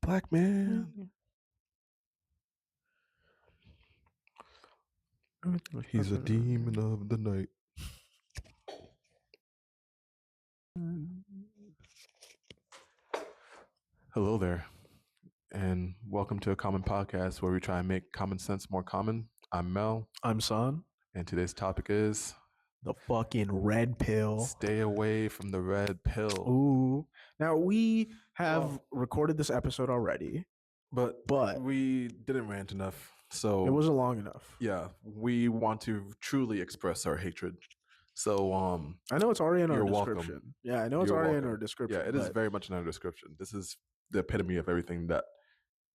Black man. He's a demon of the night. Hello there, and welcome to a common podcast where we try and make common sense more common. I'm Mel, I'm Son. and today's topic is The fucking red pill. stay away from the red pill. Ooh. Now we have recorded this episode already, But but we didn't rant enough, so it wasn't long enough. yeah, we want to truly express our hatred. So I know it's already in our You're description. welcome. Yeah, I know it's You're already in welcome. our description. Yeah, it is very much in our description. This is the epitome of everything that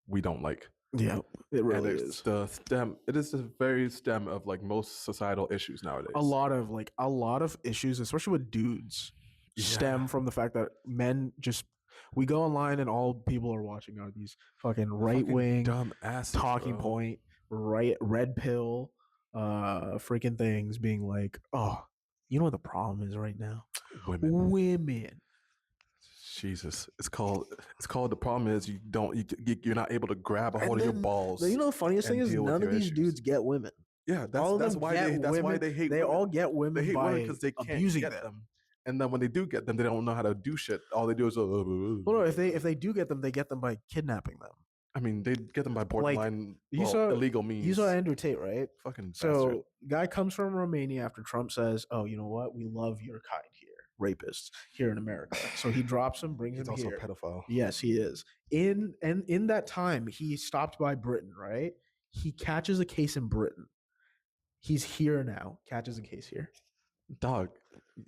we don't like. Yeah, it really and is. It's the stem. It is the very stem of like most societal issues nowadays. A lot of issues, especially with dudes, stem from the fact that men just we go online and all people are watching are these fucking right wing dumb asses, talking bro. point, red pill, freaking things being like, oh, you know what the problem is right now? Women. Jesus, it's called. The problem is you're not able to grab a hold of your balls. You know the funniest thing is none of these dudes get women. Yeah, that's why they hate. They all get women. They hate by women because they can't abusing get them. And then when they do get them, they don't know how to do shit. All they do is well, no, if they do get them, they get them by kidnapping them. I mean, they get them by borderline illegal means. You saw Andrew Tate, right? Fucking so bastard. Guy comes from Romania after Trump says, "Oh, you know what? We love your kind here, rapists here in America." So he drops him, brings him here. He's also a pedophile. Yes, he is. In that time, he stopped by Britain, right? He catches a case in Britain. He's here now. Catches a case here. Dog,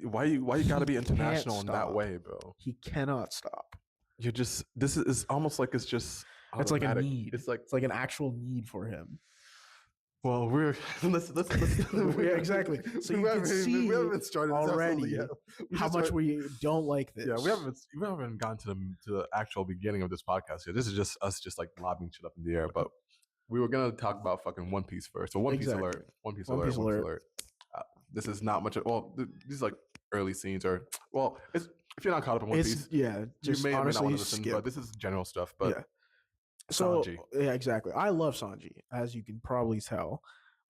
why you gotta be international in that way, bro? He cannot stop. You're just this is almost like it's just automatic. It's like a need. It's like an actual need for him. Well, we're let's yeah, exactly. So you can see we haven't started already how much we don't like this. Yeah, we haven't gotten to the actual beginning of this podcast yet. This is just us just like lobbing shit up in the air. But we were gonna talk about fucking One Piece first. So One Piece alert. One Piece alert. This is not much. Well, these like early scenes or if you're not caught up in One Piece, just you may honestly not want to listen. skip. But this is general stuff. But yeah. So Sanji. Yeah, exactly. I love Sanji, as you can probably tell.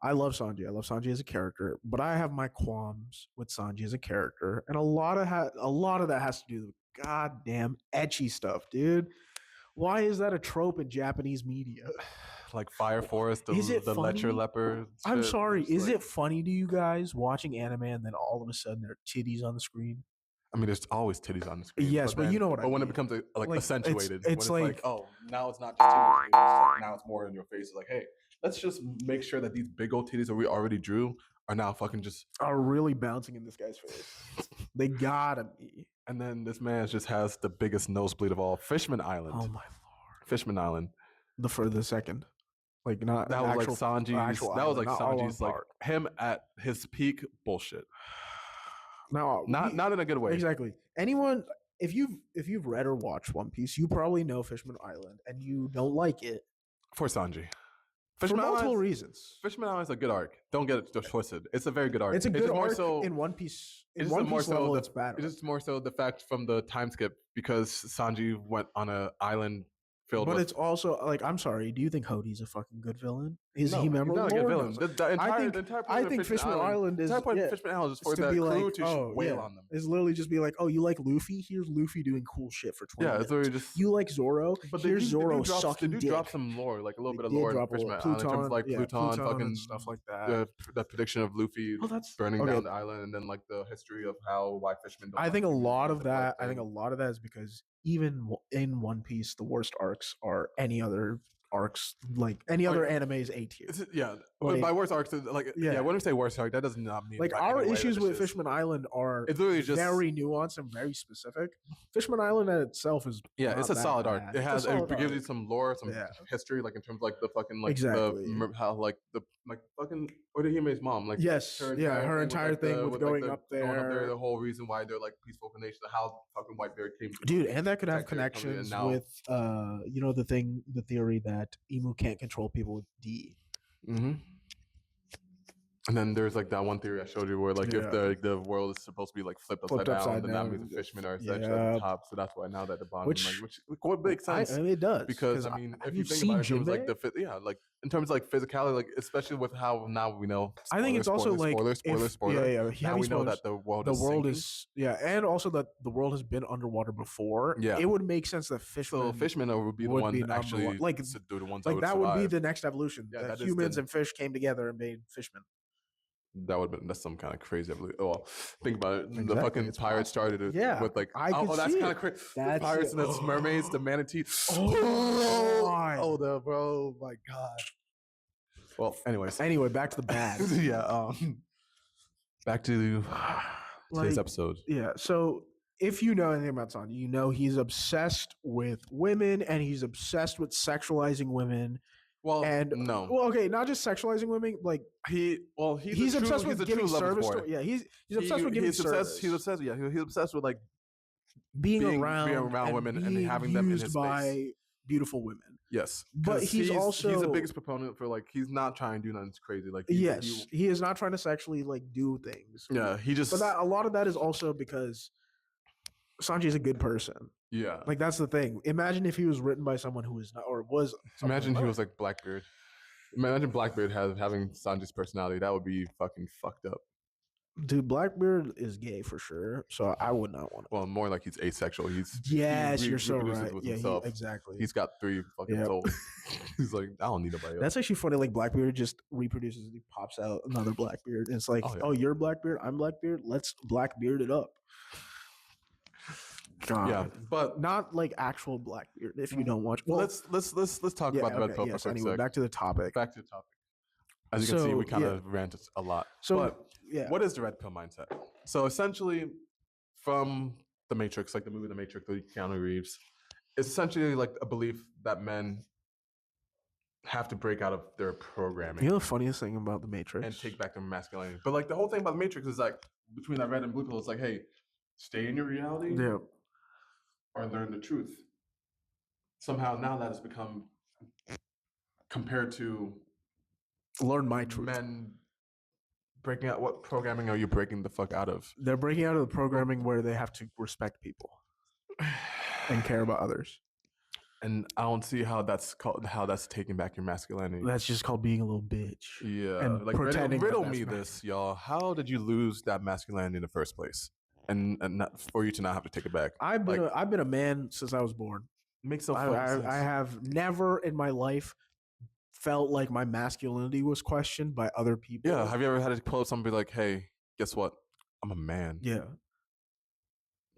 I love Sanji. I love Sanji as a character, but I have my qualms with Sanji as a character, and a lot of that has to do with goddamn ecchi stuff, dude. Why is that a trope in Japanese media? Like Fire Forest, the lecher leopard. I'm sorry. Is it funny to you guys watching anime and then all of a sudden there are titties on the screen? I mean, there's always titties on the screen. Yes, but you know what I mean. But when it becomes like accentuated, it's like, oh, now it's not just titties. Now it's more in your face. It's like, hey, let's just make sure that these big old titties that we already drew are now fucking are really bouncing in this guy's face. They gotta be. And then this man just has the biggest nosebleed of all. Fishman Island. Oh my lord. Fishman Island. The second. Like not that was like Sanji's. That was like Sanji's like him at his peak bullshit. Now, not in a good way. Exactly. Anyone, if you've read or watched One Piece, you probably know Fishman Island, and you don't like it for Sanji. For multiple reasons. Fishman Island is a good arc. Don't get it twisted. It's a very good arc. It's a good arc in One Piece. In One Piece level, it's bad. It's just more so the fact from the time skip because Sanji went on an island. But it's also like, I'm sorry. Do you think Hodie's a fucking good villain? Is he memorable? He's not a good villain. I think Fishman Island is. The entire point of Fishman Island is for the crew to wail on them. It's literally just be like, oh, you like Luffy? Here's Luffy doing cool shit for 20 minutes. It's literally just. You like Zoro? But here's Zoro sucking dick. They do drop some lore, like a little bit of lore in Fishman Island, in terms of like Pluton, fucking stuff like that. The prediction of Luffy burning down the island, and then like the history of why Fishman. I think a lot of that is because even in One Piece, the worst arcs are any other arcs, like any other anime's A tier. But by worst arcs, like when we say worst arc, that does not mean like our issues with Fishman Island are literally just very nuanced and very specific. Fishman Island in itself is it's a solid arc. It gives you some lore, some history, like in terms of like the fucking like how like the like fucking Orihime's mom, like her entire thing with going up there, the whole reason why they're like peaceful nation, how fucking Whitebeard came, dude, and that could have connections with the theory that Emu can't control people with D. Mm-hmm. And then there's like that one theory I showed you where like if the world is supposed to be like flipped upside down, then that means the fishermen are essentially at the top. So that's why now that the bottom, which would make sense. I mean, it does, because I mean, if you think about it, in terms like like in terms of like physicality, like especially with how now we know. I think it's also like spoiler. Yeah. Now we know that the world is and also that the world has been underwater before. Yeah, it would make sense that fishermen would be the one actually like the ones like that would be the next evolution. Yeah, that humans and fish came together and made fishmen. That would have been that's some kind of crazy evolution. Oh, well, think about it. Exactly. The fucking pirates started it with like that's kind of crazy. The pirates and the mermaids, the manatee. Bro, my god. Well, anyway, back to the bad. Yeah. Back to today's episode. Yeah. So if you know anything about Sanji, you know he's obsessed with women and he's obsessed with sexualizing women. Well, okay, not just sexualizing women. Like he's obsessed with giving service. He's obsessed with giving service. He's obsessed. Yeah, he's obsessed with like being around women and having them in his space. Beautiful women. Yes, but he's the biggest proponent for like he's not trying to do nothing crazy. Like he is not trying to sexually like do things. Yeah, he just. But a lot of that is also because Sanji is a good person. Yeah, like that's the thing. Imagine if he was written by someone who is not or was. Imagine he was like Blackbeard. Imagine Blackbeard having Sanji's personality. That would be fucking fucked up. Dude, Blackbeard is gay for sure, so I would not want to. Well, more like he's asexual. You're so right. Yeah, exactly. He's got 3 fucking souls. He's like, I don't need nobody else. That's actually funny. Like Blackbeard just reproduces and he pops out another Blackbeard. And it's like, oh, you're Blackbeard, I'm Blackbeard. Let's Blackbeard it up. God. Yeah, but not like actual Blackbeard. If you don't watch, well, let's talk about the red pill for a quick anyway, back to the topic. As you can see, we kind of ranted a lot. What is the red pill mindset? So essentially, from The Matrix, like the movie The Matrix, with Keanu Reeves, it's essentially like a belief that men have to break out of their programming. You know the funniest thing about The Matrix? And take back their masculinity. But like the whole thing about The Matrix is like, between that red and blue pill, it's like, hey, stay in your reality or learn the truth. Somehow now that has become compared to learn my truth. Men breaking out. What programming are you breaking the fuck out of? They're breaking out of the programming where they have to respect people and care about others. And I don't see how that's taking back your masculinity. That's just called being a little bitch. Yeah, and like riddle me this, y'all. How did you lose that masculinity in the first place? And not, for you to not have to take it back. I've been a man since I was born. Makes no sense. I have never in my life felt like my masculinity was questioned by other people. Yeah. Have you ever had to pull up somebody like, hey, guess what? I'm a man. Yeah.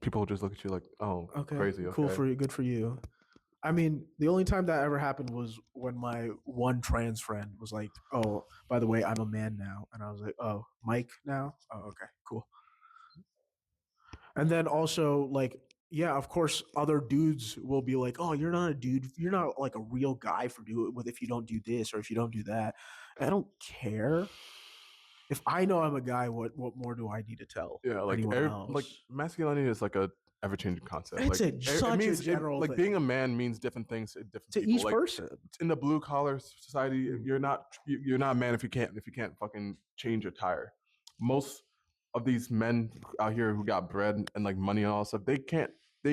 People will just look at you like, oh, okay, crazy. Cool for you. Good for you. I mean, the only time that ever happened was when my one trans friend was like, oh, by the way, I'm a man now. And I was like, oh, Mike now? Oh, okay, cool. And then also, like, yeah, of course, other dudes will be like, oh, you're not a dude. You're not like a real guy if you don't do this or if you don't do that. And I don't care. If I know I'm a guy, what more do I need to tell? Yeah, like like masculinity is like a ever-changing concept. It's like, such a general like thing. Being a man means different things to each like, person. In the blue-collar society, you're not a man if you can't fucking change your tire. Most of these men out here who got bread and like money and all that stuff, they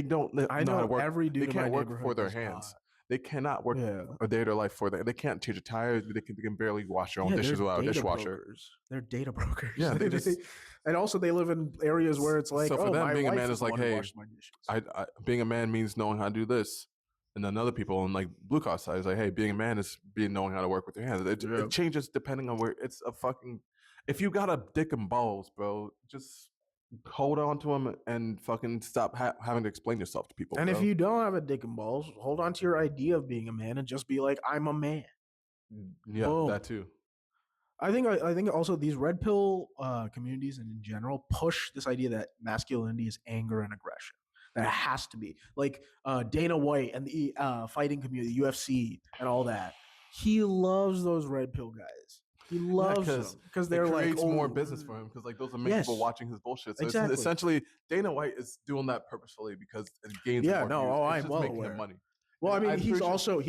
don't know how to work. Every dude they can't work for their hands. Not. They cannot work a day of their life for them. They can't change a tire. They can barely wash their own dishes without a dishwasher. Brokers. They're data brokers. Yeah, and also they live in areas where it's like, so for them, being a man is like, hey, being a man means knowing how to do this. And then other people on like blue collar side is like, hey, being a man is knowing how to work with your hands. It changes depending on where it's a fucking. If you got a dick and balls, bro, just hold on to them and fucking stop having to explain yourself to people. And if you don't have a dick and balls, hold on to your idea of being a man and just be like, I'm a man. Yeah, boom. That too. I think also these red pill communities and in general push this idea that masculinity is anger and aggression. That it has to be like Dana White and the fighting community, UFC and all that. He loves those red pill guys. He loves them because they're like more business for him because like those are main people watching his bullshit. So it's essentially Dana White is doing that purposefully because it gains. Yeah, no, I'm well aware. Money. Well, I mean, he's also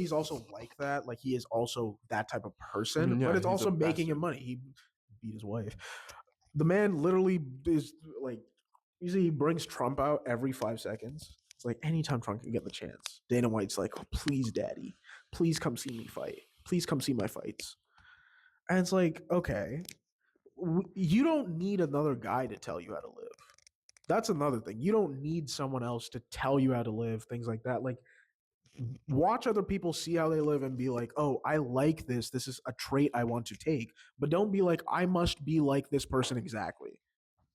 like that. Like he is also that type of person, but it's also making him money. He beat his wife. The man literally is like, usually he brings Trump out every 5 seconds. It's like anytime Trump can get the chance. Dana White's like, oh, please, daddy, please come see me fight. Please come see my fights. And it's like, okay, you don't need another guy to tell you how to live. That's another thing. You don't need someone else to tell you how to live, things like that. Like, watch other people, see how they live, and be like, oh, I like this. This is a trait I want to take. But don't be like, I must be like this person exactly.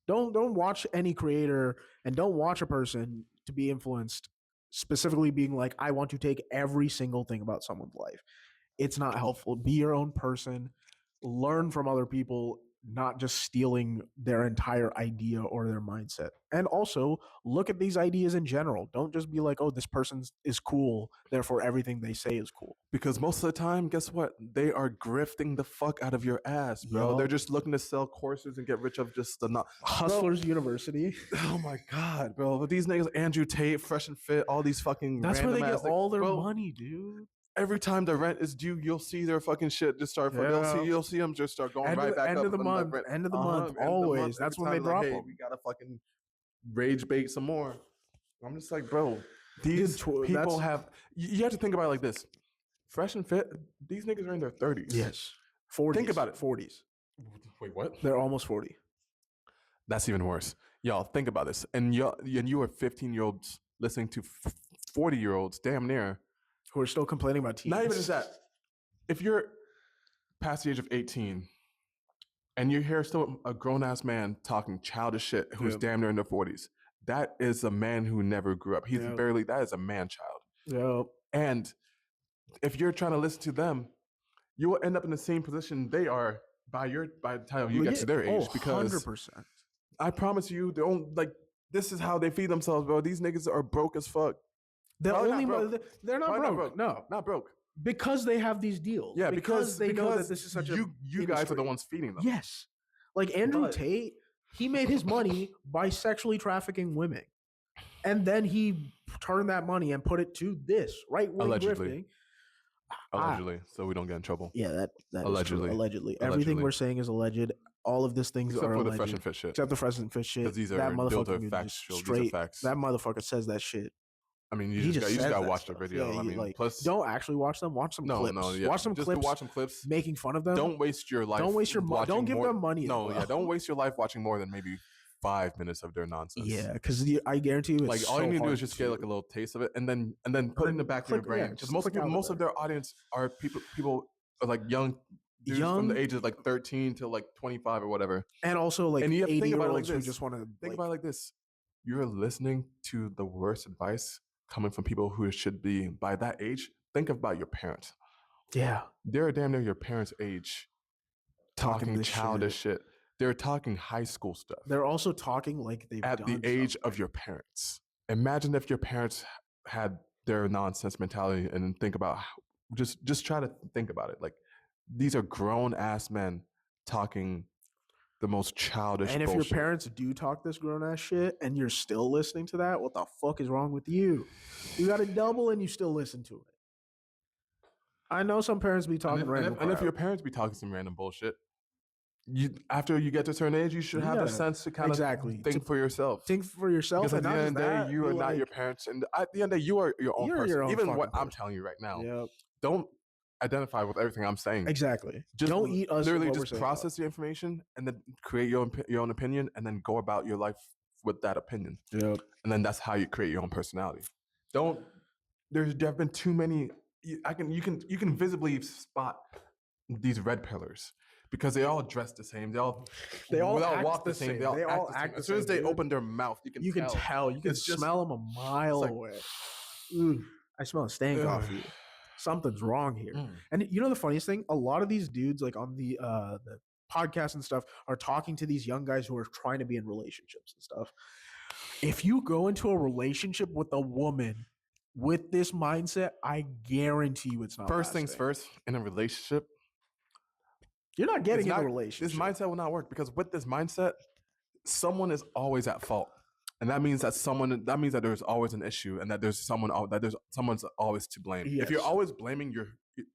Don't watch any creator and don't watch a person to be influenced specifically being like, I want to take every single thing about someone's life. It's not helpful. Be your own person. Learn from other people, not just stealing their entire idea or their mindset. And also look at these ideas in general. Don't just be like, oh, this person is cool, therefore everything they say is cool. Because most of the time, guess what? They are grifting the fuck out of your ass, bro. Yo. They're just looking to sell courses and get rich of just the Hustlers University. Oh my god, bro. But these niggas, Andrew Tate, Fresh and Fit, all these fucking that's where they get all their money, dude. Every time the rent is due, you'll see their fucking shit just start. You'll see them just start going right back up. End of the month, end of the month, always. That's when they drop them. We gotta fucking rage bait some more. I'm just like, bro, these people have. You have to think about it like this: Fresh and Fit, these niggas are in their 30s. Yes, 40s. Think about it, 40s. Wait, what? They're almost 40. That's even worse, y'all. Think about this, and you are 15-year-olds listening to 40-year-olds, damn near. Who are still complaining about teens. Not even just that. If you're past the age of 18 and you hear still a grown-ass man talking childish shit who's damn near in their 40s, that is a man who never grew up. He's that is a man-child. Yep. And if you're trying to listen to them, you will end up in the same position they are by the time you get to their age. Because 100%. I promise you, this is how they feed themselves, bro. These niggas are broke as fuck. They're not broke. No, not broke. Because they have these deals. Yeah, because they know that this is such you guys are the ones feeding them. Yes. Like Andrew Tate, he made his money by sexually trafficking women. And then he turned that money and put it to this right-wing grifting. Allegedly, so we don't get in trouble. Yeah, that allegedly. Allegedly. Everything we're saying is alleged. All of these things are alleged. Except for the Fresh and Fit shit. Except the Fresh and Fit shit. Because these are facts. That motherfucker says that shit. I mean, you just gotta watch the video. Yeah, I mean, plus, don't actually watch them. Watch some clips. Watch some clips. Watch some clips. Making fun of them. Don't waste your life. Don't waste your money. Don't give them money. Don't waste your life watching more than maybe 5 minutes of their nonsense. Yeah, because I guarantee you, it's all you need to do is just get like a little taste of it, and then put it in the back of your brain. Because most of their audience are people like young dudes from the ages like 13 to like 25 or whatever, and also like 80-year-olds who just want to think about it like this: you're listening to the worst advice coming from people who should be by that age. Think about your parents. Yeah, they're damn near your parents' age, talking childish shit. They're talking high school stuff. They're also talking like they've at the age of your parents. Imagine if your parents had their nonsense mentality and think about just try to think about it. Like, these are grown ass men talking the most childish and if bullshit. Your parents do talk this grown ass shit and you're still listening to that, what the fuck is wrong with you? You got a double and you still listen to it. I know some parents be talking random and if your parents be talking some random bullshit, after you get to a certain age, you should have the sense to kind of think for yourself. Think for yourself. Because at the end of the day, you are not your parents. And at the end of the day, you are your own person. Even what I'm telling you right now, don't identify with everything I'm saying. Exactly. Just don't eat us. Literally just process the information and then create your own opinion and then go about your life with that opinion. Yep. And then that's how you create your own personality. There have been too many. You can visibly spot these red pillars. Because they all dress the same. They all walk the same. They all act the same. As soon as they open their mouth, you can tell. You can smell them a mile away. I smell a stank off you. Something's wrong here. And you know the funniest thing? A lot of these dudes, like on the podcast and stuff, are talking to these young guys who are trying to be in relationships and stuff. If you go into a relationship with a woman with this mindset, I guarantee you it's not. First things first, in a relationship, you're not getting in a relationship. This mindset will not work because with this mindset, someone is always at fault. And that means that there's always an issue, and that there's someone's always to blame. Yes. If you're always blaming your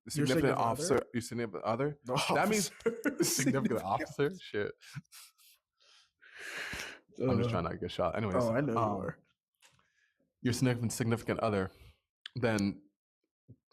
significant officer, your significant other, that means significant officer. Shit. I'm just trying not to get shot. Anyways, I know you are. Your significant other, then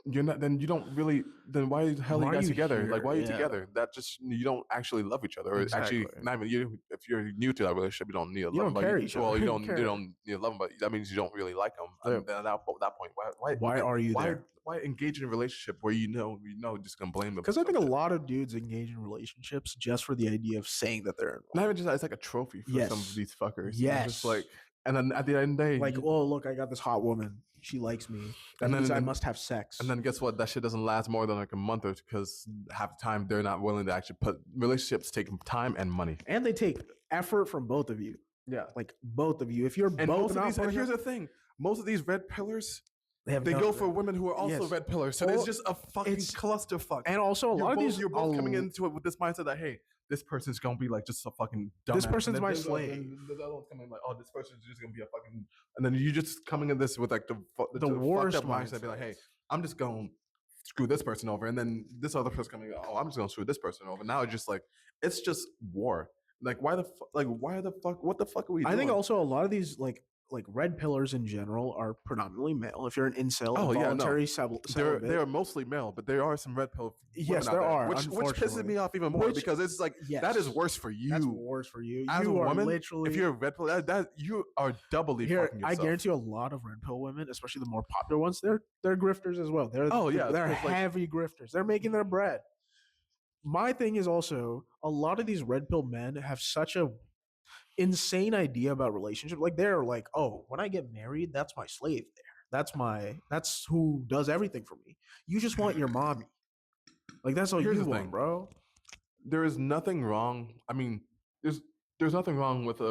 you're not. Then you don't really. Then why the hell are you guys together? Here? Like, why are you together? That just you don't actually love each other. Or actually, not even you. If you're new to that relationship, you don't need to love them. You don't care each other. Well, you don't need to love them, but that means you don't really like them. And then at that point, why are you there? Why engage in a relationship where you know just gonna blame them? Because I think a lot of dudes engage in relationships just for the idea of saying that they're involved. Not even just that, it's like a trophy for some of these fuckers. Yes, just like. And then at the end of the day, like, oh, look, I got this hot woman. She likes me. That means I must have sex. And then guess what? That shit doesn't last more than like a month or two, because half the time they're not willing to actually put relationships take time and money. And they take effort from both of you. Yeah. Like both of you. If you're both not and here's the thing. Most of these red pillars, they go for women who are also red pillars. So it's just a fucking clusterfuck. And also you're both coming into it with this mindset that, hey, this person's gonna be like just a fucking dumbass. This person's my slave. And the other one's coming like, oh, this person's just gonna be a fucking. And then you just coming in this with like the worst mindset. Be like, hey, I'm just gonna screw this person over, and then this other person coming, oh, I'm just gonna screw this person over. Now it's just like it's just war. Like why the fuck? What the fuck are we doing? I think also a lot of these like red pillars in general are predominantly male. If you're an incel, voluntary celibate, they are mostly male, but there are some red pill. Yes, there are, which pisses me off even more because it's like that is worse for you. That's worse for you. As a woman, literally, if you're a red pill, that you are doubly fucking yourself. I guarantee you, a lot of red pill women, especially the more popular ones, they're grifters as well. They're heavy grifters. They're making their bread. My thing is also a lot of these red pill men have such a insane idea about relationship. Like they're like, oh, when I get married, that's my slave there. That's who does everything for me. You just want your mommy. Like that's all you want, bro. There is nothing wrong. I mean, there's nothing wrong with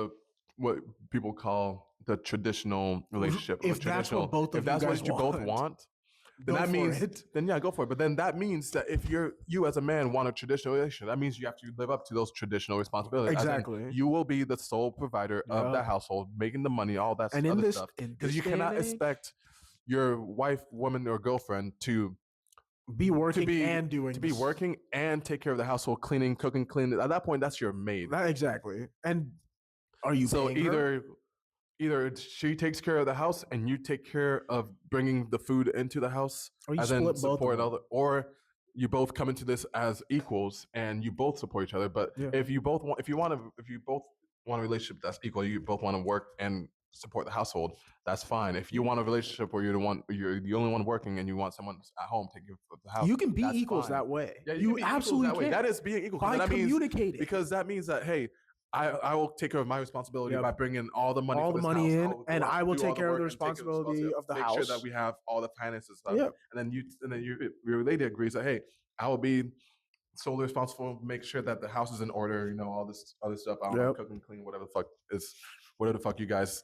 what people call the traditional relationship. If that's what both want, then that means go for it. But then that means that if you as a man want a traditional relationship, that means you have to live up to those traditional responsibilities. Exactly. You will be the sole provider of that household, making the money, all that other stuff. Because you cannot expect your wife, woman, or girlfriend to be working working and take care of the household, cleaning, cooking, cleaning. At that point, that's your maid. Exactly. And are you paying her? Either she takes care of the house and you take care of bringing the food into the house, or you split both of them. Or you both come into this as equals and you both support each other. But if you both want a relationship that's equal, you both want to work and support the household, that's fine. If you want a relationship where you're the only one working and you want someone at home taking care of the house, you can be equals that way. Yeah, you absolutely can. That is being equal. By communicating. Because that means that, hey, I will take care of my responsibility by bringing all the money in, and I will take care of the responsibility of the house. Make sure that we have all the finances. And then your lady agrees that, hey, I will be solely responsible, make sure that the house is in order. All this other stuff. I don't know, cook and clean, whatever the fuck you guys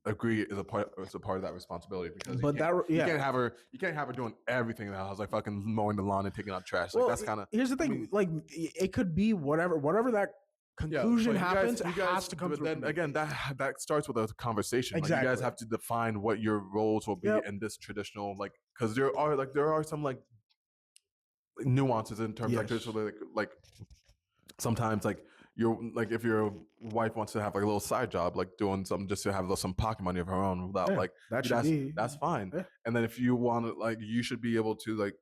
agree is a part of that responsibility. Because you can't have her doing everything in the house, like fucking mowing the lawn and taking out trash. Like that's kind of. Here's the thing, like it could be whatever that conclusion happens, it has to come through. Then again, that starts with a conversation. Exactly. Like you guys have to define what your roles will be in this traditional, like, because there are some like nuances in terms like sometimes like if your wife wants to have like a little side job, like doing something just to have some pocket money of her own without that's fine. Yeah. And then if you want to, like, you should be able to like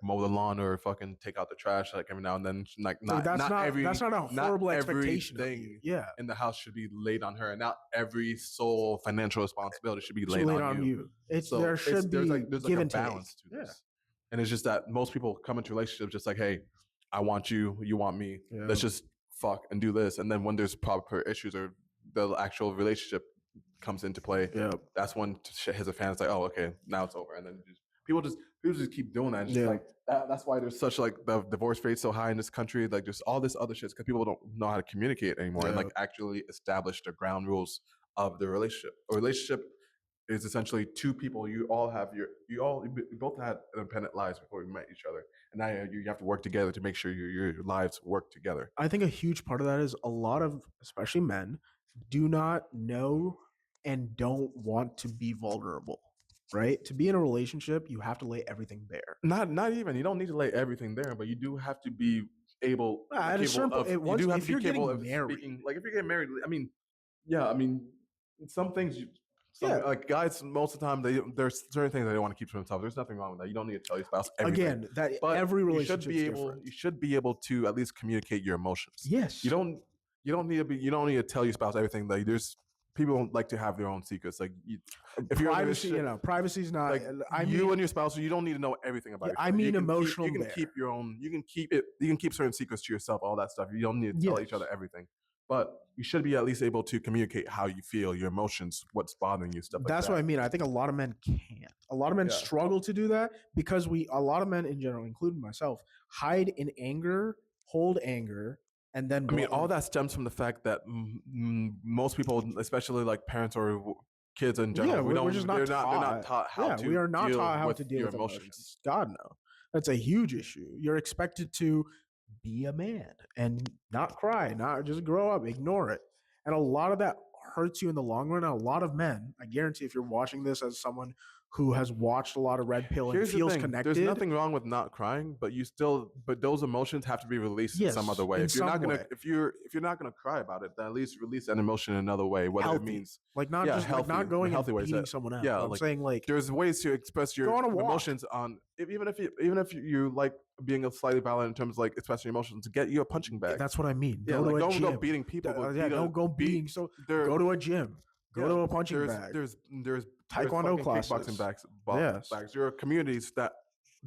mow the lawn or fucking take out the trash like every now and then. Like that's not a horrible expectation. Everything in the house should be laid on her, and not every sole financial responsibility should be laid on you. There's a balance to this, and it's just that most people come into relationships just like, hey, I want you, you want me. Yeah. Let's just fuck and do this, and then when there's proper issues or the actual relationship comes into play, that's when shit hits a fan. It's like, oh, okay, now it's over, and then people just keep doing that. Just like that's why there's such like the divorce rate so high in this country. Like there's all this other shit because people don't know how to communicate anymore and like actually establish the ground rules of the relationship. A relationship is essentially two people. You both had independent lives before you met each other, and now you have to work together to make sure your lives work together. I think a huge part of that is a lot of, especially men, do not know and don't want to be vulnerable. Right? To be in a relationship, you have to lay everything bare. Not even. You don't need to lay everything there, but you do have to be able, At a certain point, you do have if to be you're capable getting of married, speaking. Like if you're getting married, I mean, yeah, I mean, some things like guys most of the time there's certain things they don't want to keep to themselves. There's nothing wrong with that. You don't need to tell your spouse everything. Again, that but every relationship you should be able to at least communicate your emotions. Yes. You don't need to tell your spouse everything. Like there's people don't like to have their own secrets. Like if privacy, privacy is not like and your spouse. You don't need to know everything about. I mean, emotional. You can keep your own. You can keep it. You can keep certain secrets to yourself. All that stuff. You don't need to tell each other everything. But you should be at least able to communicate how you feel, your emotions, what's bothering you, stuff like that. That's what I mean. I think a lot of men can't. A lot of men struggle to do that because a lot of men in general, including myself, hide in anger, hold anger, and then. I mean, all that stems from the fact that most people, especially like parents or kids in general, we're just not taught. They're not taught how to. We are not taught how to deal with emotions. God no, that's a huge issue. You're expected to be a man and not cry, not just grow up, ignore it. And a lot of that hurts you in the long run. And a lot of men, I guarantee if you're watching this as someone who has watched a lot of Red Pill and feels connected. There's nothing wrong with not crying, but those emotions have to be released in some other way. If you're not gonna cry about it, then at least release that emotion in another way. Whether it means like not just healthy, like not going healthy and beating someone else. Yeah, I'm saying like there's ways to express your emotions on even if you like being slightly violent in terms of like expressing your emotions, to get you a punching bag. That's what I mean. Don't go beating people. Don't go beating. So go to a gym. Go to a punching bag. There's taekwondo classes, kickboxing bags. There are communities that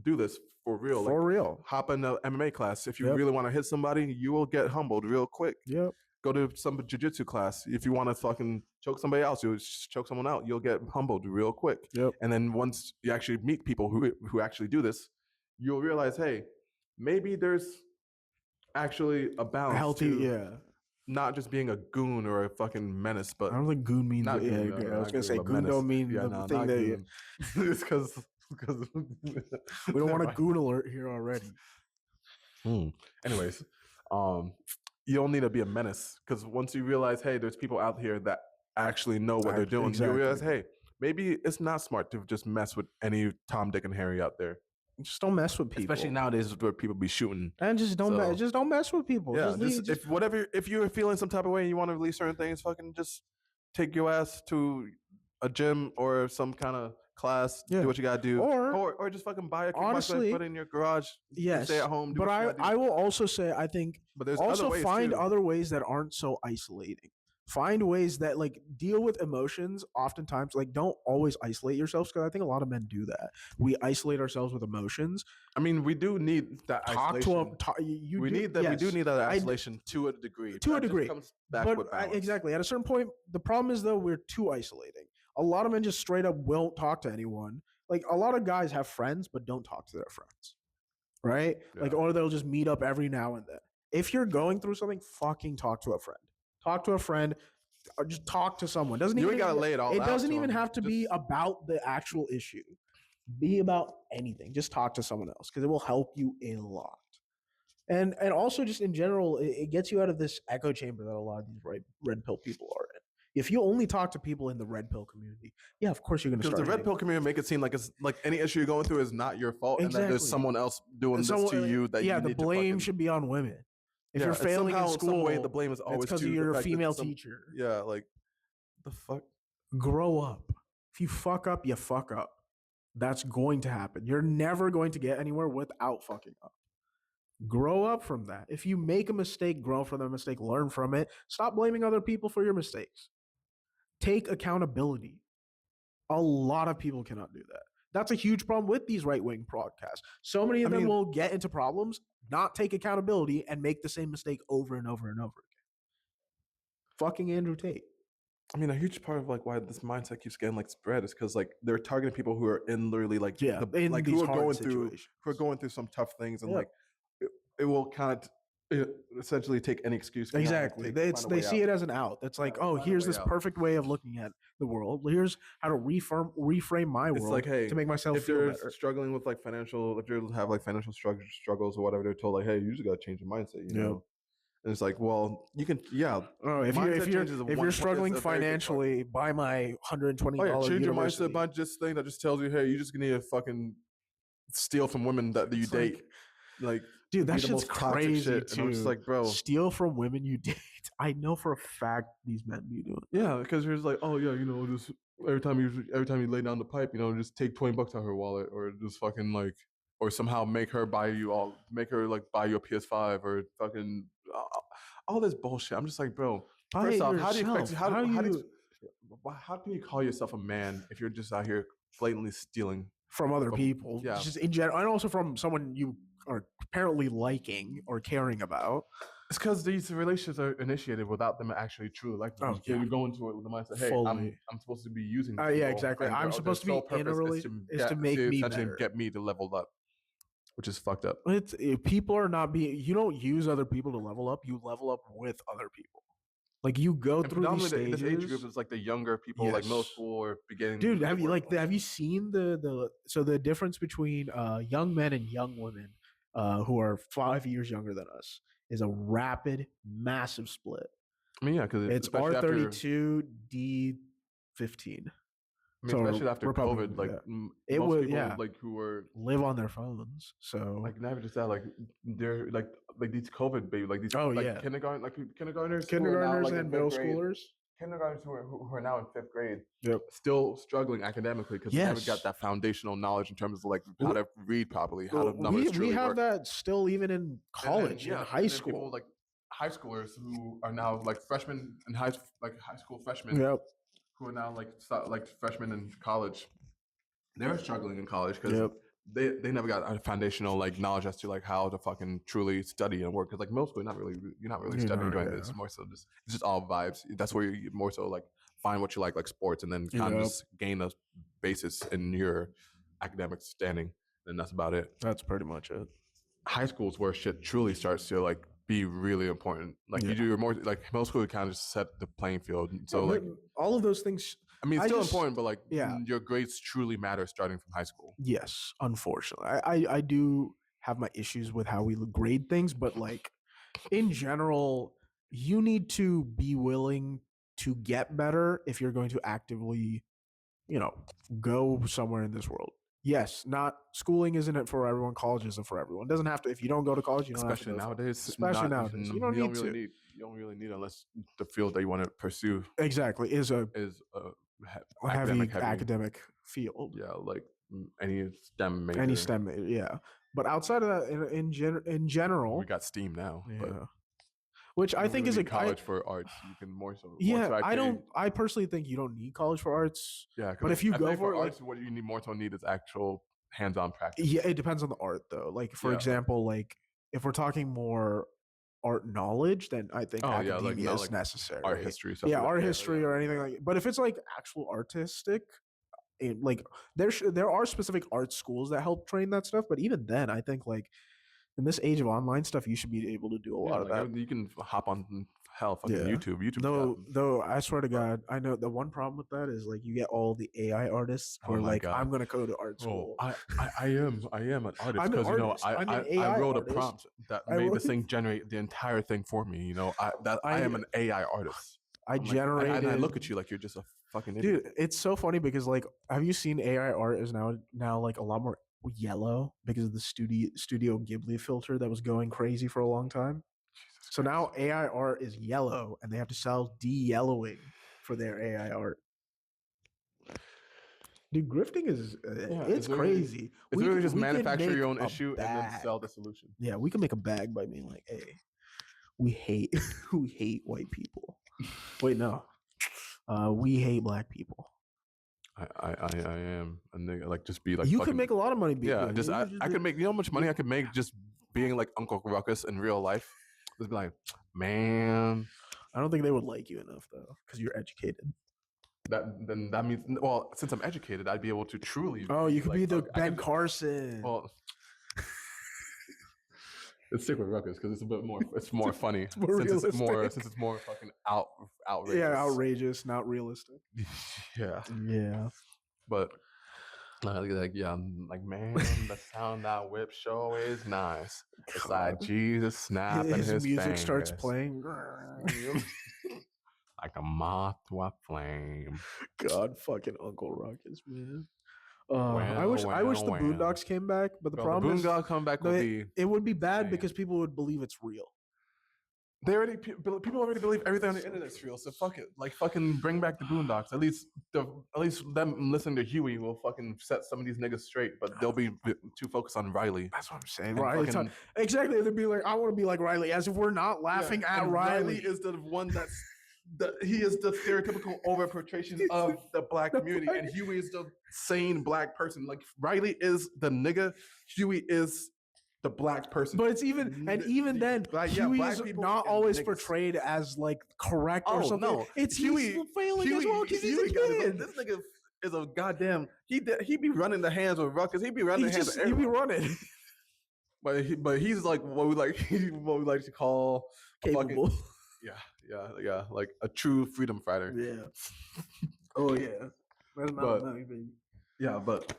do this for real. For real. Hop in an MMA class. If you really want to hit somebody, you will get humbled real quick. Yep. Go to some jiu-jitsu class. If you want to fucking choke somebody else, you choke someone out, you'll get humbled real quick. Yep. And then once you actually meet people who actually do this, you'll realize, hey, maybe there's actually a balance. Healthy, not just being a goon or a fucking menace, but I don't think goon means. I was gonna say goon don't mean the thing that. It's because we don't want a goon alert here already. Anyways, you don't need to be a menace, because once you realize, hey, there's people out here that actually know what they're doing, you realize, hey, maybe it's not smart to just mess with any Tom, Dick, and Harry out there. Just don't mess with people, especially nowadays where people be shooting. And just don't mess with people. Yeah, if you're feeling some type of way and you want to release certain things, fucking just take your ass to a gym or some kind of class. Yeah. Do what you gotta do, or just fucking buy a kickboxing, put it in your garage. Yes, stay at home. But I will also say, I think, but there's also find other ways that aren't so isolating. Find ways that like deal with emotions. Oftentimes, like don't always isolate yourselves, because I think a lot of men do that. We isolate ourselves with emotions. I mean, we do need that isolation. We do need that isolation to a degree. To a degree, comes back with balance. Exactly. At a certain point, the problem is though we're too isolating. A lot of men just straight up won't talk to anyone. Like a lot of guys have friends but don't talk to their friends, right? Yeah. Like, or they'll just meet up every now and then. If you're going through something, fucking talk to a friend. Talk to a friend, or just talk to someone. You ain't gotta lay it all out. It doesn't even have to be about the actual issue. Be about anything. Just talk to someone else, because it will help you a lot. And also just in general, it gets you out of this echo chamber that a lot of these red pill people are in. If you only talk to people in the red pill community, yeah, of course you're going to start. Because the red pill community make it seem like it's like any issue you're going through is not your fault, and that there's someone else doing this to you. That the blame should be on women. If you're failing in school, some way the blame is always because you're a female teacher. Yeah, like the fuck. Grow up. If you fuck up, you fuck up. That's going to happen. You're never going to get anywhere without fucking up. Grow up from that. If you make a mistake, grow from the mistake, learn from it. Stop blaming other people for your mistakes. Take accountability. A lot of people cannot do that. That's a huge problem with these right-wing podcasts. So many of them will get into problems, not take accountability, and make the same mistake over and over and over again. Fucking Andrew Tate. I mean, a huge part of like why this mindset keeps getting like spread is because like they're targeting people who are in literally like who are going through some tough things, and like it will kind of essentially take any excuse. Exactly. They see it as an out. That's like, oh, here's this perfect way of looking at the world. Here's how to reframe my world, like, hey, to make myself feel better. Struggling with like if you have like financial struggles or whatever, they're told like, hey, you just got to change your mindset, you know? And it's like, well, you can, yeah. Oh, if you're struggling financially, buy my $120. Oh yeah, change your mindset by just thing that just tells you, hey, you just need to fucking steal from women that you date. Like, dude, that shit's crazy shit. too. And I'm just like, bro, steal from women you date. I know for a fact these men be doing. Yeah, because you're just like, oh yeah, just every time you lay down the pipe, just take $20 out of her wallet, or just fucking like, or somehow make her buy you like buy you a PS5 or fucking all this bullshit. I'm just like, bro. First off, how do you expect? How can you call yourself a man if you're just out here blatantly stealing from other people? Yeah, just in general, and also from someone you are apparently liking or caring about. It's because these relationships are initiated without them actually truly liking. Oh, yeah. You go into it with the mindset, hey, I'm supposed to be using. Yeah, exactly. I'm supposed to be in a relationship to make me better, get me to level up, which is fucked up. People are not being. You don't use other people to level up. You level up with other people. Like you go through these stages. This age group is like the younger people, like middle school or beginning. Dude, have you seen the difference between young men and young women who are 5 years younger than us is a rapid, massive split. I mean, yeah, because it's R32, D15. I mean, especially after COVID, like it most was people like who were live on their phones. So like never just that, like they're like these COVID baby, like these kindergartners and middle schoolers. Kindergartners who are now in 5th grade, still struggling academically because they haven't got that foundational knowledge in terms of like how to read properly, how to numbers truly we have work. that still even in college, and high school. People like high schoolers who are now like freshmen and high school freshmen, who are now like freshmen in college. They're struggling in college because they never got a foundational like knowledge as to like how to fucking truly study and work. Because like middle school, you're not really studying during this. More so it's just all vibes. That's where you more so like find what you like sports, and then kind of just gain a basis in your academic standing. And that's about it. That's pretty much it. High school is where shit truly starts to like be really important. Like you do your more like middle school kind of just set the playing field. So like all of those things. I mean, it's still important, but like your grades truly matter starting from high school. Yes, unfortunately, I do have my issues with how we grade things, but like in general, you need to be willing to get better if you're going to actively, go somewhere in this world. Yes, not schooling isn't it for everyone. College isn't for everyone. It doesn't have to. If you don't go to college, you don't especially have to nowadays. Especially nowadays, you don't really need unless the field that you want to pursue exactly is a heavy academic field. Yeah, like any STEM major. Yeah. But outside of that, in general, we got STEAM now. Yeah. But which I think is a college for arts. You can more so. Yeah, I personally think you don't need college for arts. Yeah, but if you go for arts, what you need is actual hands-on practice. Yeah, it depends on the art though. Like for example, like if we're talking more art knowledge, then I think academia is necessary. Art history, art history or anything like. But if it's like actual artistic, like there are specific art schools that help train that stuff. But even then, I think like in this age of online stuff, you should be able to do a lot of that. You can hop on YouTube. Though I swear to God, I know the one problem with that is like you get all the AI artists who are like, God. I'm gonna go to art school. I am an artist because I wrote a prompt that made this thing generate the entire thing for me. I am an AI artist. I generated. And I look at you like you're just a fucking idiot. Dude, it's so funny because like, have you seen AI art is now like a lot more yellow because of the Studio Ghibli filter that was going crazy for a long time. So now AI art is yellow, and they have to sell de-yellowing for their AI art. Dude, grifting is it's crazy. It's really just manufacture your own issue and then sell the solution. Yeah, we can make a bag by being like, hey, we hate white people. Wait, no. We hate black people. I am a nigga. Like, just be like, you could make a lot of money. I could make. You know how much money I could make just being like Uncle Ruckus in real life. Just be like, man. I don't think they would like you enough though, because you're educated. That means, well, since I'm educated, I'd be able to truly. Oh, you could be the Ben Carson. Well, let's stick with Ruckus because it's a bit more. It's more funny. It's more realistic. Since it's more fucking outrageous. Yeah, outrageous, not realistic. Yeah. Yeah. But Like man, the sound that whip show is nice. It's God. like Jesus snapping his music fingers. starts playing. Like a moth to a flame. God, fucking Uncle Ruckus, man. I wish the Boondocks came back, but the problem is the Boondocks come back it would be bad because people would believe it's real. People already believe everything on the internet is real, so fuck it. Like fucking bring back the Boondocks. At least them listening to Huey will fucking set some of these niggas straight, but they'll be too focused on Riley. That's what I'm saying. Riley, exactly. They'd be like, I want to be like Riley, as if we're not laughing at Riley. Riley is the one he is the stereotypical overportrayal of the black community, and Huey is the sane black person. Like Riley is the nigga, Huey is the black person. But it's even then, Huey is not always portrayed as like correct or something. No, it's Huey failing as well because he's a kid. This nigga is a goddamn. He be running the hands with Ruckus. He be running the hands. He be running. But he's like what we like to call capable. Yeah, like a true freedom fighter. Yeah. Oh yeah. But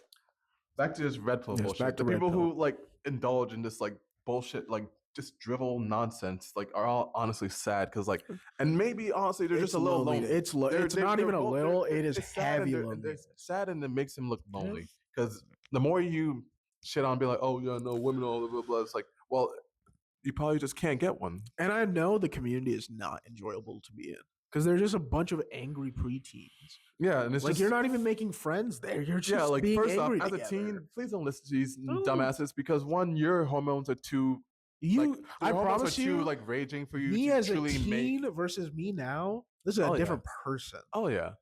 back to this red pill bullshit. The people who like indulge in this like bullshit, like just drivel nonsense, like are all honestly sad because like, and maybe honestly they're just a little lonely. It's not even a little. It is heavy lonely. They're sad and it makes him look lonely because the more you shit on, be like, oh yeah, no women, all blah blah blah. It's like, well, you probably just can't get one. And I know the community is not enjoyable to be in because they're just a bunch of angry preteens. Yeah, and it's like you're not even making friends there. You're just like being first angry off, as a teen, please don't listen to these dumbasses because one, your hormones are too. I promise you, like raging for you. Me as a teen versus me now, this is a different person. Oh yeah.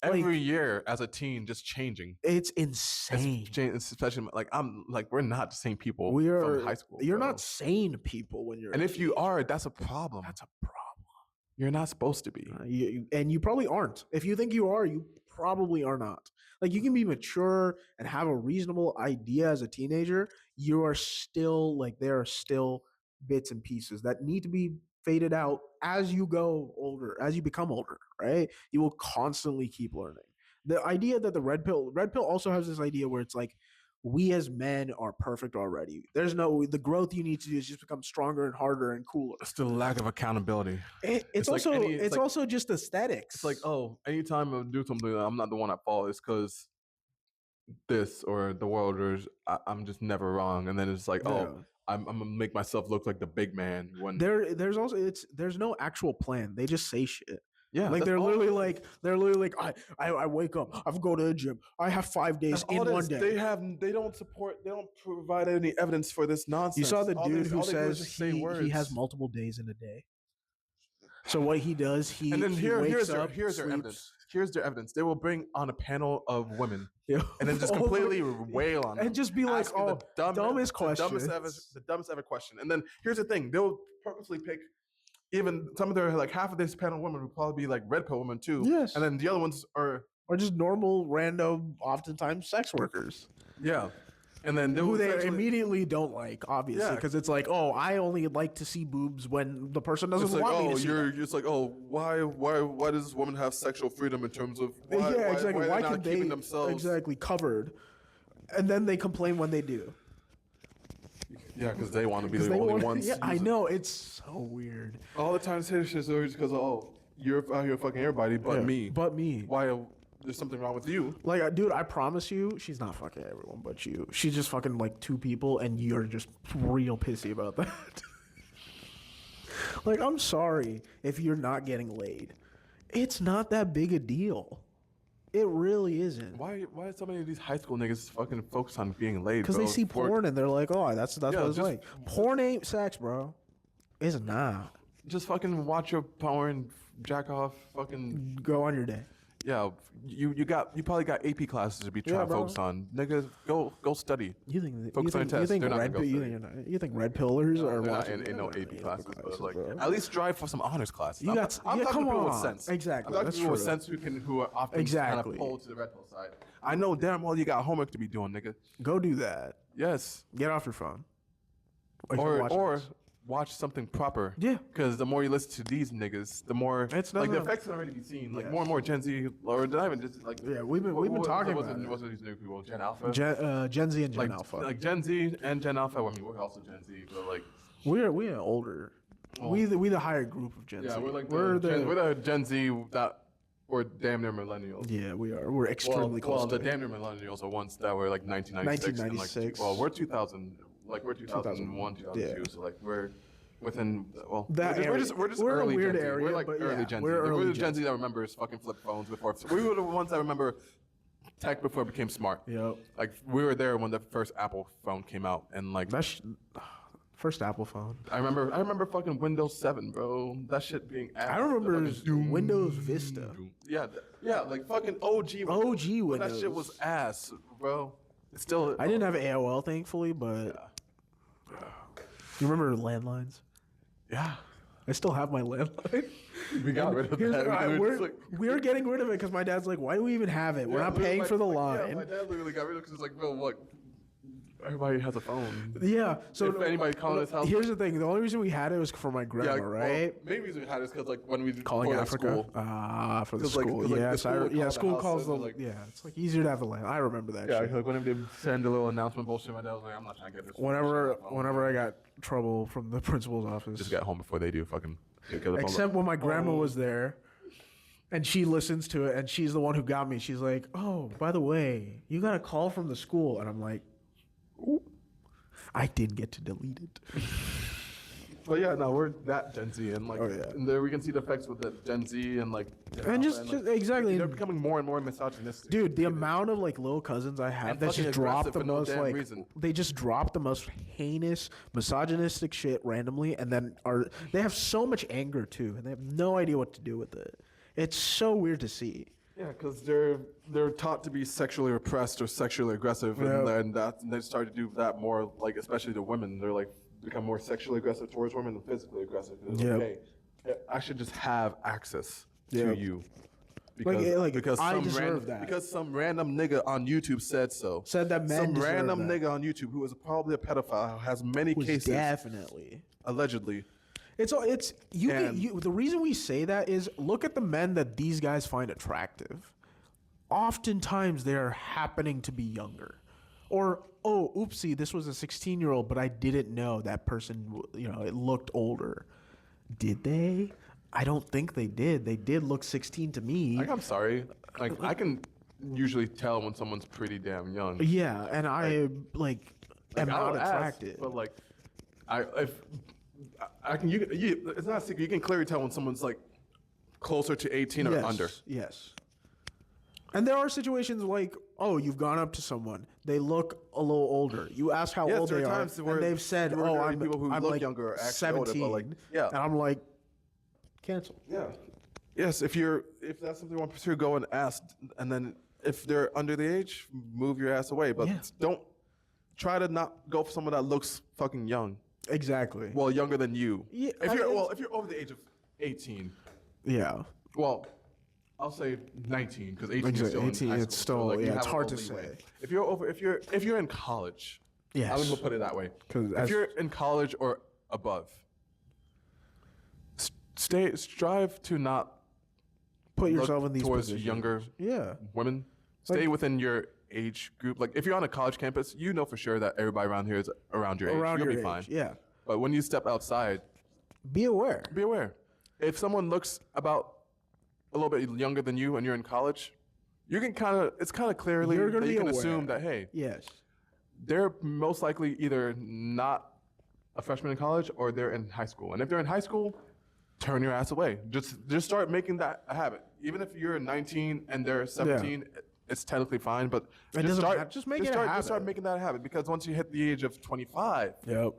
Every year as a teen, just changing. It's insane. Especially like I'm like we're not the same people from high school. You're not sane people when you're. And if you are, that's a problem. That's a problem. You're not supposed to be. And you probably aren't. If you think you are, you probably are not. Like you can be mature and have a reasonable idea as a teenager. You are still like there are still bits and pieces that need to be faded out as you go older, as you become older, right? You will constantly keep learning. The idea that the red pill also has this idea where it's like, we as men are perfect already. The growth you need to do is just become stronger and harder and cooler. It's the lack of accountability. It's also just aesthetics. It's like, oh, anytime I do something, I'm not the one at fault. It's because this or the world or I'm just never wrong. And then it's like, oh, I'm gonna make myself look like the big man. When there's no actual plan. They just say shit. Yeah, like they're literally like I wake up, I go to the gym, I have 5 days in one day. They don't provide any evidence for this nonsense. You saw the dude who says he has multiple days in a day. So what he does, here's their evidence. Here's their evidence. They will bring on a panel of women and then just completely wail on them. And just be like, oh, the dumbest question. The dumbest ever question. And then here's the thing. They'll purposely pick even some of their, like half of this panel of women will probably be like red pill women too. Yes. And then the other ones are just normal, random, oftentimes sex workers. Yeah. And then who they immediately don't like, obviously, because it's like, oh, I only like to see boobs when the person doesn't want me to see them. It's like, oh, why does this woman have sexual freedom in terms of exactly. Why can they themselves covered? And then they complain when they do. Yeah, because they want to be the only ones. Yeah, I know, it's so weird. All the time, it's just because you're out here fucking everybody but me. But me. Why? There's something wrong with you. Like, dude, I promise you, she's not fucking everyone but you. She's just fucking like 2 people, and you're just real pissy about that. Like, I'm sorry if you're not getting laid. It's not that big a deal. It really isn't. Why are so many of these high school niggas fucking focused on being laid? Because they see porn and they're like, oh, that's what it's like. Porn ain't sex, bro. It's not. Just fucking watch your porn, jack off, fucking go on your day. Yeah, you probably got AP classes to be trying to focus on. Niggas, go study. You think focus on your test? You think red pillars are watching? Ain't no AP classes, but like at least drive for some honors classes. I'm talking people with sense. Exactly. I'm talking people with sense who are often kind of pulled to the red pill side. I know damn well you got homework to be doing, nigga. Go do that. Yes. Get off your phone. Or watch something proper. Yeah. Because the more you listen to these niggas, the more It's like the not- effects can already be seen. Like Yes. more and more Gen Z, or not even just like Yeah, we've been talking about it. What's these new people? Gen Alpha. Gen Z and Gen like Alpha. Like Gen Z and Gen Alpha. I mean, we're also Gen Z, but like We're older. We the higher group of Gen Z. yeah, we're the Gen Z that we're damn near millennials. Yeah, we are. We're extremely close. Well, to the damn near millennials are ones that were like 1996. 1996. And like, well, we're 2000. Like we're 2001, 2002. Yeah. So like we're within. Well, That we're area. just We're in a early weird Gen Z. area, We're like but early yeah, Gen Z. we're We're early the Gen Gen Z that remembers fucking flip phones before. We were the ones that remember tech before it became smart. Yep. Like we were there when the first Apple phone came out, and like That's first Apple phone. I remember fucking Windows 7, bro. That shit being ass. I remember The fucking Windows Vista. Yeah, like fucking OG OG But Windows. that shit was ass, bro. It's still. I didn't have AOL, thankfully, but you remember landlines? Yeah. I still have my landline. We got rid of Here's that. why, We were just we're getting rid of it because my dad's like, "Why do we even have it? We're not paying for the line." Yeah, my dad literally got rid of it because it's like, bro, look, everybody has a phone. Yeah. So If anybody calling his house, here's the thing: the only reason we had it was for my grandma, right? Well, maybe we had it because like when we Calling for Africa. school. For the 'Cause, like- school. 'cause, like, the Yes, school would call the school house calls the. and, like- Yeah, it's like easier to have the land. I remember that. Yeah, shit. like whenever they send a little announcement bullshit, my dad was like, I'm not trying to get this. Whenever I got trouble from the principal's office, just get home before they do. Fucking. except when my grandma was there, and she listens to it, and she's the one who got me. She's like, "Oh, by the way, you got a call from the school," and I'm like, "Ooh, I didn't get to delete it." But yeah, no, we're that Gen Z, and like, Oh, yeah. and there we can see the effects with the Gen Z and like, And just exactly, they're becoming more and more misogynistic. dude. The amount of like little cousins I have that fucking just drop aggressive the for no most damn like reason. they just drop the most heinous misogynistic shit randomly, and then they have so much anger too, and they have no idea what to do with it. It's so weird to see. Yeah, because they're taught to be sexually repressed or sexually aggressive, Yeah. and they start to do that more, like especially to women. They're like become more sexually aggressive towards women than physically aggressive. It's Yep. okay, I should just have access Yep. to you. Like, I deserve that. Because some random nigga on YouTube said so. Said that men some deserve random that. nigga on YouTube who is probably a pedophile has many Was cases definitely. allegedly. It's you, And- you. The reason we say that is look at the men that these guys find attractive. Oftentimes they're happening to be younger, or oh, oopsie, this was a 16-year-old, but I didn't know that person. It looked older. Did they? I don't think they did. They did look 16 to me. Like, I'm sorry. Like I can usually tell when someone's pretty damn young. Yeah, and I am I not would ask, attracted. but like, I can it's not a secret. You can clearly tell when someone's like closer to 18 or under. Yes. And there are situations like, oh, you've gone up to someone, they look a little older. You ask how Yes, old there they are are, times where and they've said, there oh, are I'm people who I'm look like younger or actually older, 17, but, like, yeah. and I'm like, cancel. Yeah. Yes, if that's something you want to pursue, go and ask, and then if they're under the age, move your ass away. But Yeah. don't try to not go for someone that looks fucking young. Exactly. Well, younger than you. Yeah, If you're over the age of 18, Yeah. well, I'll say 19 because 18 is Exactly. still in 18, high it's school, still- so, like, you yeah, have it's a hard little to leeway. say. If you're in college, Yes. I'm gonna put it that way. 'Cause If as- you're in college or above, strive to not Put look yourself in these towards positions. younger Yeah. women. Stay within your age group. Like if you're on a college campus, you know for sure that everybody around here is around your age. Around You'll your be age. fine. Yeah. But when you step outside, Be aware. be aware. If someone looks about a little bit younger than you and you're in college, you can it's kind of clearly You're gonna that you be can aware. assume that hey, Yes. they're most likely either not a freshman in college or they're in high school. And if they're in high school, turn your ass away. Just start making that a habit. Even if you're 19 and they're 17, it's technically fine. But It doesn't matter. Just make it a Just start habit. making that a habit because once you hit the age of 25, Yep.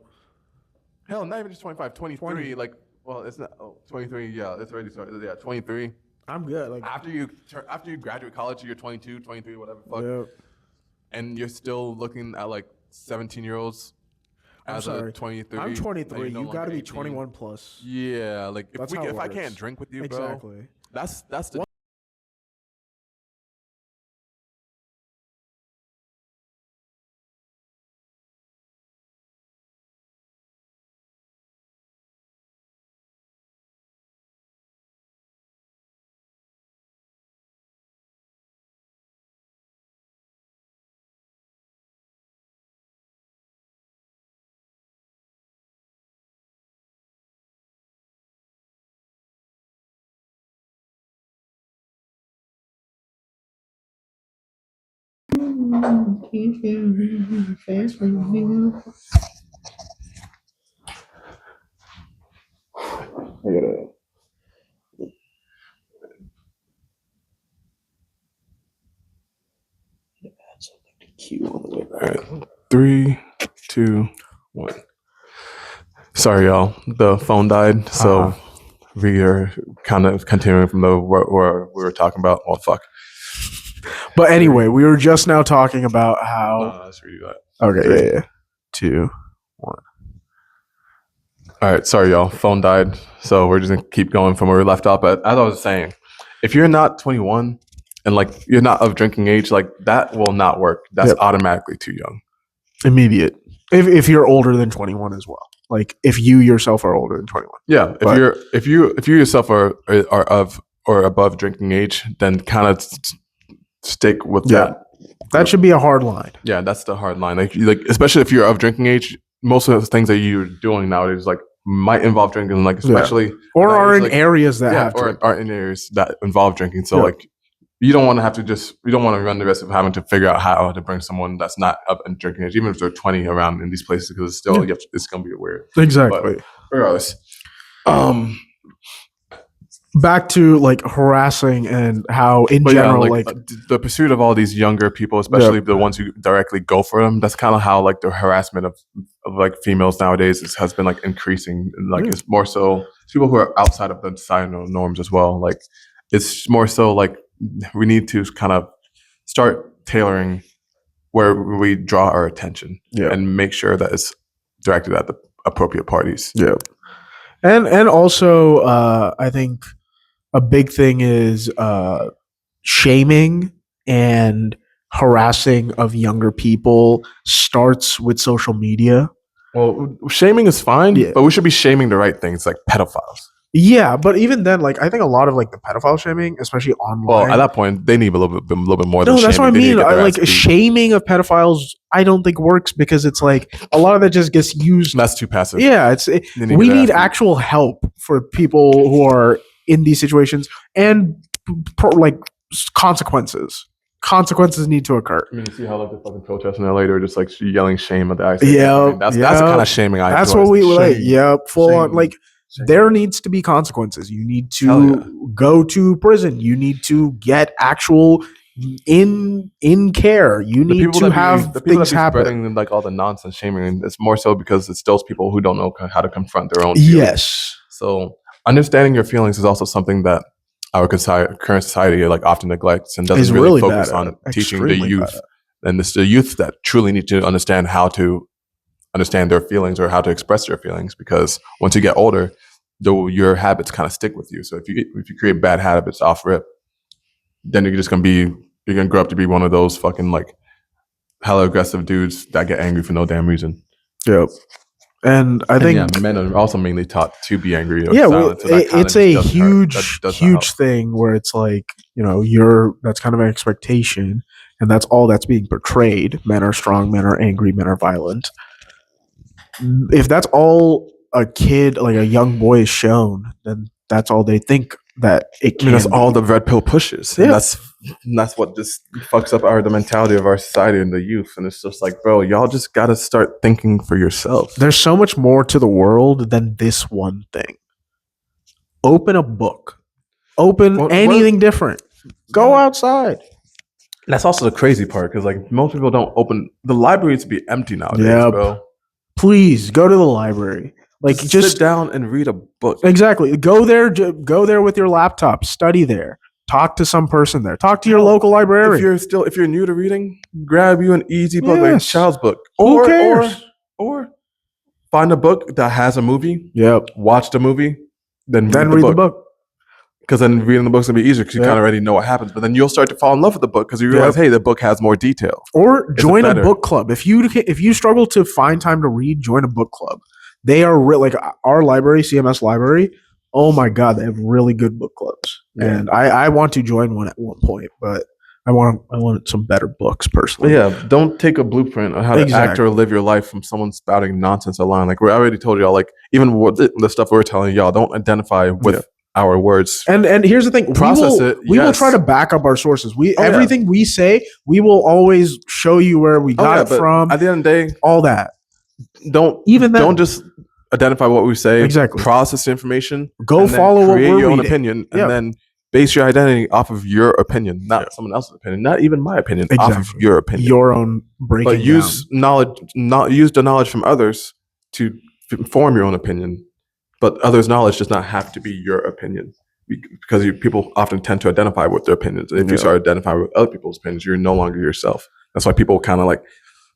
hell, not even just 25, 23, 20. like, well, it's not, 23, yeah, it's already started. Yeah, 23. I'm good. Like, After you graduate college, you're 22, 23, whatever, fuck. yep. And you're still looking at like 17-year-olds I'm as sorry. a 23. I'm and 23. you're no You got to longer be 18. 21 plus. Yeah, like That's how it if I works. can't drink with you, bro, Exactly. that's the gotta add something to Q on the way back. All right. 3, 2, 1. Sorry, y'all. The phone died, so we are kind of continuing from where we were talking about. Oh, fuck. But anyway, we were just now talking about how. Let's redo that. Okay, yeah. 2, 1. All right, sorry, y'all. Phone died, so we're just gonna keep going from where we left off. But as I was saying, if you're not 21 and like you're not of drinking age, like that will not work. That's automatically too young. Immediate. If you're older than 21 as well. Like if you yourself are older than 21. Yeah, if you yourself are of or above drinking age, then kind of stick with that. That should be a hard line. Yeah, that's the hard line. Like especially if you're of drinking age, most of the things that you're doing nowadays like might involve drinking, like especially or are in areas that have or are in areas that involve drinking. So like you don't want to have to you don't want to run the risk of having to figure out how to bring someone that's not up in drinking age, even if they're 20 around in these places, because it's still it's gonna be weird. Exactly. But regardless, back to like harassing and how in general like the pursuit of all these younger people, especially the ones who directly go for them, that's kind of how like the harassment of like females nowadays has been like increasing. Like it's more so people who are outside of the societal norms as well. Like it's more so like we need to kind of start tailoring where we draw our attention and make sure that it's directed at the appropriate parties. Yeah. And also I think a big thing is shaming and harassing of younger people starts with social media. Well, shaming is fine, but we should be shaming the right things, like pedophiles. Yeah, but even then, like I think a lot of like the pedophile shaming, especially online. Well, at that point, they need a little bit more. No, that's what I mean. Like shaming of pedophiles, I don't think works because it's like a lot of that just gets used. That's too passive. Yeah, we need actual help for people who are in these situations and like consequences. Consequences need to occur. I mean, you see how like the fucking protests in LA, they're just like yelling shame at the ICE. Yeah, that's the kind of shaming I. That's what we like. Yep, full on like. There needs to be consequences. You need to go to prison. You need to get actual in care. You need to have things happen. Spreading like all the nonsense shaming, it's more so because it's those people who don't know how to confront their own feelings. Yes. So understanding your feelings is also something that our current society like often neglects and doesn't really focus on teaching the youth. And it's the youth that truly need to understand how to understand their feelings or how to express their feelings, because once you get older, your habits kind of stick with you. So if you create bad habits off rip, then you're gonna grow up to be one of those fucking like hella aggressive dudes that get angry for no damn reason. Yep. And I think men are also mainly taught to be angry. Or silent, so it's a huge thing where it's like, you know, that's kind of an expectation, and that's all that's being portrayed. Men are strong, men are angry, men are violent. If that's all a kid, like a young boy, is shown, then that's all they think that it can. That's all the red pill pushes. Yeah. And that's what just fucks up the mentality of our society and the youth. And it's just like, bro, y'all just got to start thinking for yourself. There's so much more to the world than this one thing. Open a book. Anything different. Go outside. That's also the crazy part, because like most people don't open the libraries to be empty nowadays, bro. Please go to the library. Like just sit down and read a book. Exactly. Go there with your laptop. Study there. Talk to some person there. Talk to your local librarian. If you're new to reading, grab you an easy book, like a child's book. Who cares? Or find a book that has a movie. Yep. Watch the movie. Then read the book. Because then reading the book's gonna be easier because you kind of already know what happens. But then you'll start to fall in love with the book because you realize, hey, the book has more detail. Or join a book club. If you struggle to find time to read, join a book club. They are like our library, CMS library. Oh my God, they have really good book clubs, and I want to join one at one point, but I want some better books personally. Yeah, don't take a blueprint on how to act or live your life from someone spouting nonsense online. Like we already told y'all, like even what the stuff we're telling y'all, don't identify with our words. And here's the thing: we will try to back up our sources. Everything we say, we will always show you where we got it from. At the end of the day, all that. Don't just identify what we say. Exactly. Process the information. Go follow what we're create your own reading. opinion, and then base your identity off of your opinion, not someone else's opinion, not even my opinion. Off of your opinion, your own breaking. But use knowledge, use the knowledge from others to form your own opinion. But others' knowledge does not have to be your opinion, because people often tend to identify with their opinions. If you start identifying with other people's opinions, you're no longer yourself. That's why people kind of like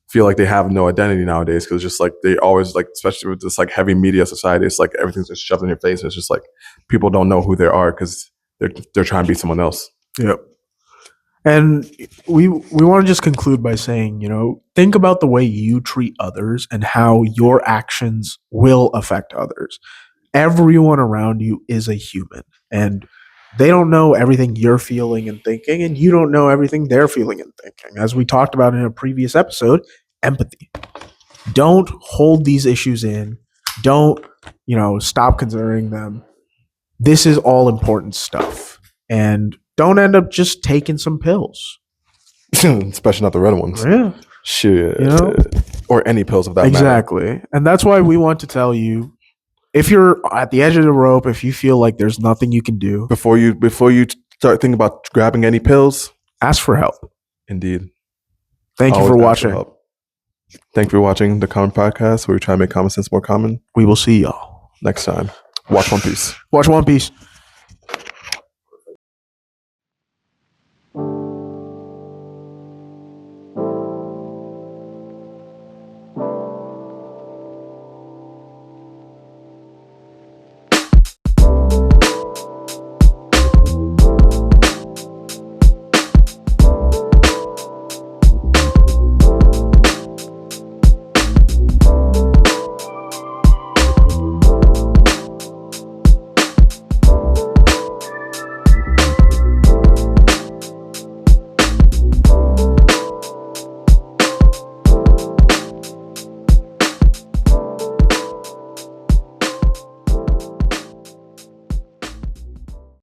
feel like they have no identity nowadays, because just like they always like, especially with this like heavy media society, it's like everything's just shoved in your face. And it's just like people don't know who they are because they're trying to be someone else. Yep. And we want to just conclude by saying, think about the way you treat others and how your actions will affect others. Everyone around you is a human, and they don't know everything you're feeling and thinking, and you don't know everything they're feeling and thinking. As we talked about in a previous episode, empathy. Don't hold these issues in. Don't, stop considering them. This is all important stuff. And don't end up just taking some pills. Especially not the red ones. Yeah. Shit. Or any pills of that exactly. matter. And that's why we want to tell you, if you're at the edge of the rope, if you feel like there's nothing you can do, before you start thinking about grabbing any pills, ask for help. Indeed. Thank you for watching. Thank you for watching the Common Podcast, where we try to make common sense more common. We will see y'all next time. Watch One Piece. Watch One Piece.